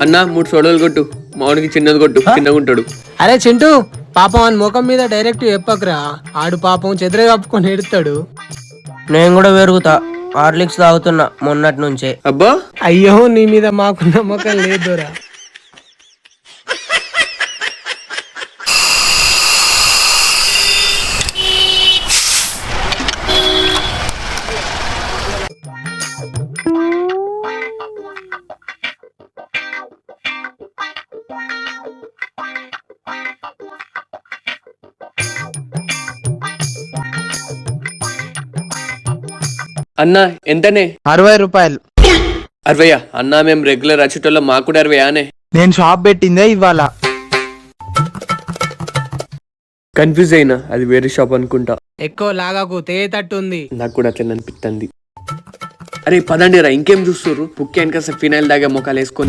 అన్నా 3 సోడాలు కొట్టు, మావాడికి చిన్నది కొట్టు, చిన్నగా ఉంటాడు. అరే చింటూ, పాపం అని ముఖం మీద డైరెక్ట్ చెప్పకురా, ఆడు పాపం చెదరే కప్పుకొని ఎడుతాడు. నేను కూడా పెరుగుతా, హార్లిక్స్ తాగుతున్నా మొన్నటి నుంచే. అబ్బా అయ్యో నీ మీద మాకు నమ్మకం లేదురా. అన్నా ఎంతనే? 60 రూపాయలు. 60? అన్నా మేము రెగ్యులర్ వచ్చేటోళ్ళం, మాకు కూడా 60 అనే. నేను షాప్ పెట్టిందే ఇవాళ. కన్ఫ్యూజ్ అయినా, అది వేరే షాప్ అనుకుంటా. ఎక్కువ లాగాకు, తేతట్టుంది. నాకు కూడా అట్లా అనిపిస్తుంది. అరే పదండి రా, ఇంకేం చూస్తుర్రు? పుక్కి వెనక ఫినాయిల్ దాగా మొక్కలు వేసుకొని